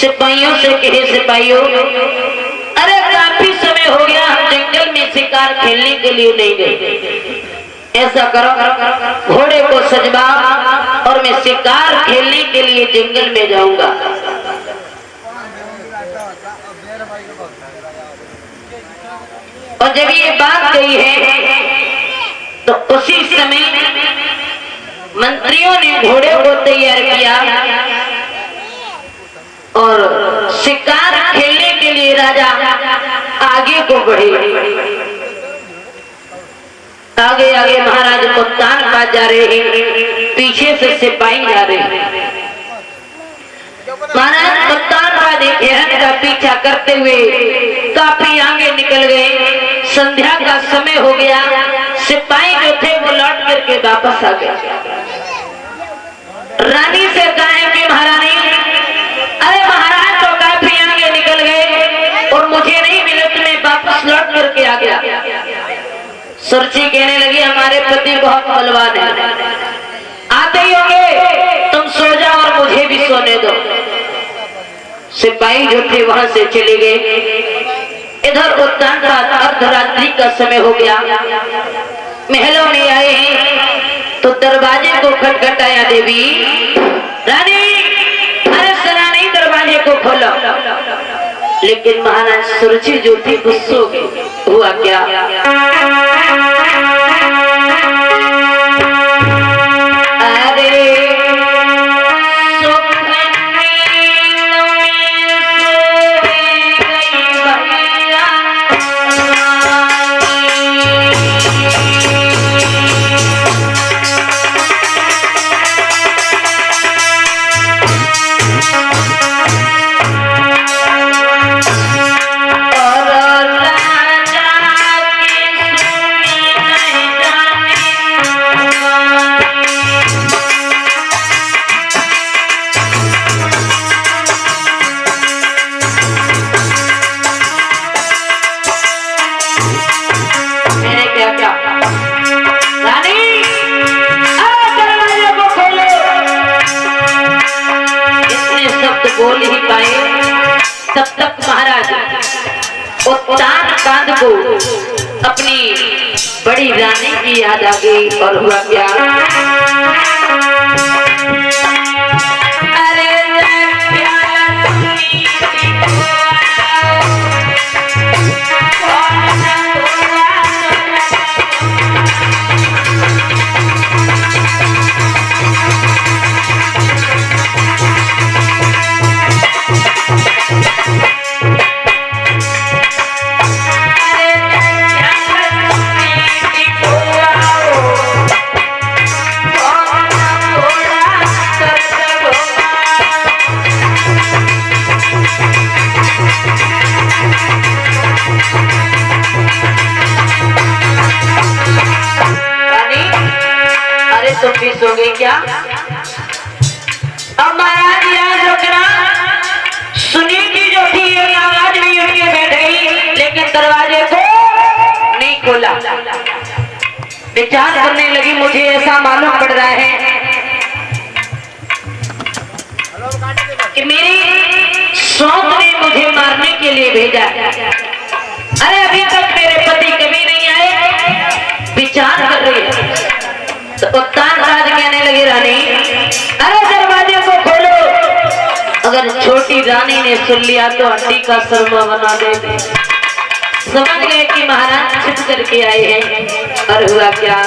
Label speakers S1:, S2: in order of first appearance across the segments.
S1: सिपाहियों से कहे, सिपाहियों अरे काफी समय हो गया, हम जंगल में शिकार खेलने के लिए नहीं गए। ऐसा करो घोड़े को सजवाओ और मैं शिकार खेलने के लिए जंगल में जाऊंगा। और जब ये बात गई है तो उसी समय मंत्रियों ने घोड़े को तैयार किया और शिकार खेलने के लिए राजा आगे को बढ़े। आगे आगे महाराज को तान बाज जा रहे हैं, पीछे से सिपाही जा रहे हैं। महाराज को तान बाज हिरण का पीछा करते हुए काफी आगे निकल गए। संध्या का समय हो गया, सिपाही जो थे वो लौट करके वापस आ गए। रानी से कहा कि महारानी अरे महाराज तो काफी आगे निकल गए और मुझे नहीं मिले, तुम्हें वापस लौट करके आ गया। सुरची कहने लगी हमारे पति बहुत बलवान है, आते ही होंगे, तुम सो जाओ और मुझे भी सोने दो। सिपाही जो थे वहां से चले गए। इधर उत्तर का अर्धरात्रि का समय हो गया, महलों में आए हैं तो दरवाजे को खटखटाया। देवी रानी अरे सना नहीं, दरवाजे को खोलो। लेकिन महाराज सुरुचि जो थी गुस्से हो गई। हुआ क्या? बोल ही पाए तब तक महाराज उत्तान कांद को अपनी बड़ी रानी की याद आ गई। और हुआ क्या? तुम भी सो गई क्या? अब महाराज याद रखना, सुनीति जो थी एक आवाज भी उनके बैठ गई, लेकिन दरवाजे को नहीं खोला। विचार करने लगी, मुझे ऐसा मालूम पड़ रहा है कि मेरी सौंप ने मुझे मारने के लिए भेजा। अरे अभी तक मेरे पति कभी नहीं आए, विचार कर रही है। तो उत्तान राज कहने लगी रानी अरे दरवाजे को खोलो। अगर छोटी रानी ने सुन लिया तो हड्डी का शर्मा बना दे। समझ गए कि महाराज छिप करके आए हैं। और हुआ क्या?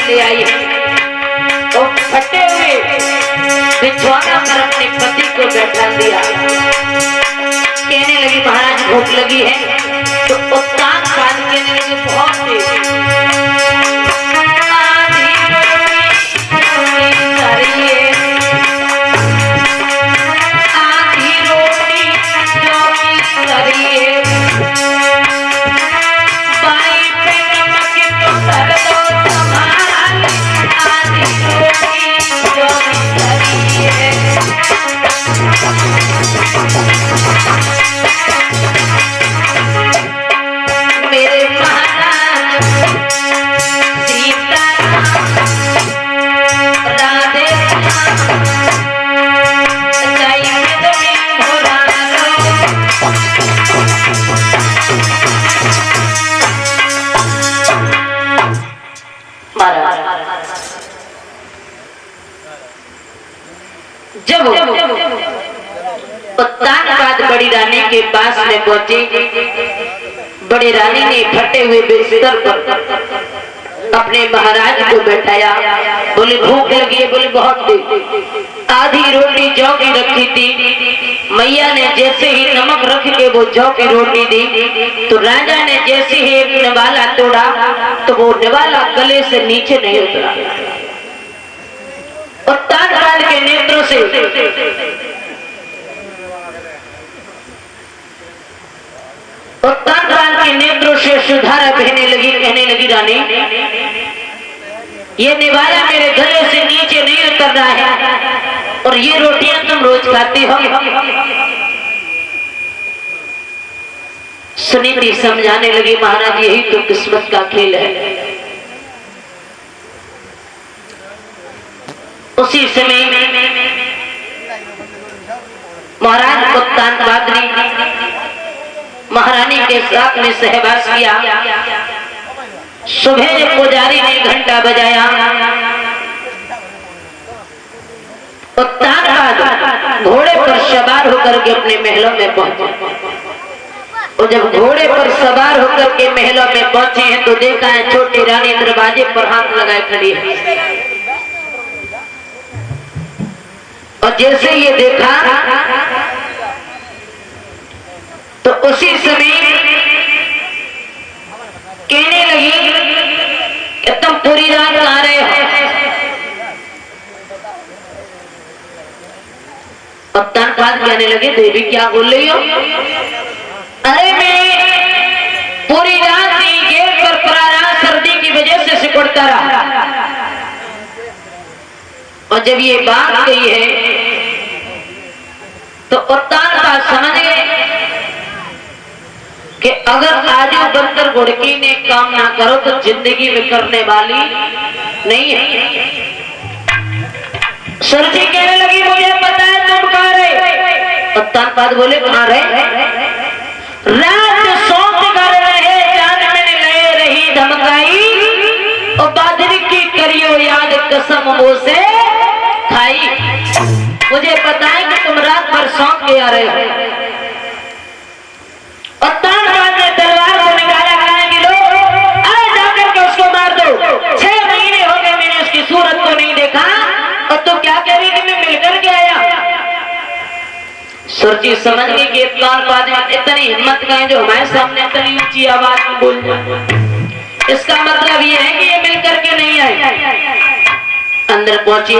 S1: ले आई तो फटे हुए द्वार पर अपने पति को बैठा दिया। कहने लगी महाराज भूख लगी है। तो उत्तान काल कहने लगे बहुत तेज जब उत्तान बाद बड़ी रानी के पास में पहुंचे, बड़ी रानी ने फटे हुए बिस्तर पर अपने महाराज को बैठाया। बोले भूख लगी है। बोले बहुत देर। आधी रोटी जौ की रखी थी। मैया ने जैसे ही नमक रख के वो जौ की रोटी दी तो राजा ने जैसे ही एक निवाला तोड़ा तो वो निवाला गले से नीचे नहीं उतरा। उत्तान काल के नेत्रों से उत्तान काल के नेत्रों से सुधारा बहने लगी। कहने लगी रानी ये निवाला मेरे गले से नीचे नहीं उतर रहा है और ये रोटियां तुम रोज खाती हो। सुनीति समझाने लगी महाराज यही तो किस्मत का खेल है। उसी समय महाराज उत्तान ने महारानी के साथ में सहवास किया। सुबह जब पुजारी ने घंटा बजाया उत्तान घोड़े पर सवार होकर के अपने महलों में पहुंचे। और जब घोड़े पर सवार होकर के महलों में पहुंचे हैं तो देखा है छोटी रानी दरवाजे पर हाथ लगाए खड़ी है। और जैसे ये देखा तो उसी समय कहने लगी कि तुम पूरी रात कहाँ रहे हो। अब तनपाद कहने लगे देवी क्या बोल रही हो। अरे मैं पूरी रात गेट पर पड़ा रहा, सर्दी की वजह से सिकुड़ता रहा। और जब ये बात कही है तो उत्तान का समझ गए कि अगर आजू बनकर घुड़की ने काम ना करो तो जिंदगी में करने वाली नहीं है। सुरजी कहने लगी मुझे पता है तुम कहाँ रहे। उत्तान पाद बोले कहाँ रहे। रात सौंप कर रहे जान मैंने ले रही धमकाई और बादरी की करियो याद कसम मुंह से खाई। मुझे पता है कि तुम रात भर सौंप के आ रहे हो। और तानपाद ने तलवार को निकाला। कहने लो अरे जाकर के उसको मार दो। 6 महीने हो गए मैंने उसकी सूरत को नहीं देखा और तुम क्या कह रही कि मैं मिलकर के आया। सुरजी समझ गई कि तानपाद में इतनी हिम्मत कहें जो हमारे सामने इतनी ऊंची आवाज में बोल जाए। इसका मतलब ये है कि ये मिलकर के नहीं आए। अंदर पहुंची।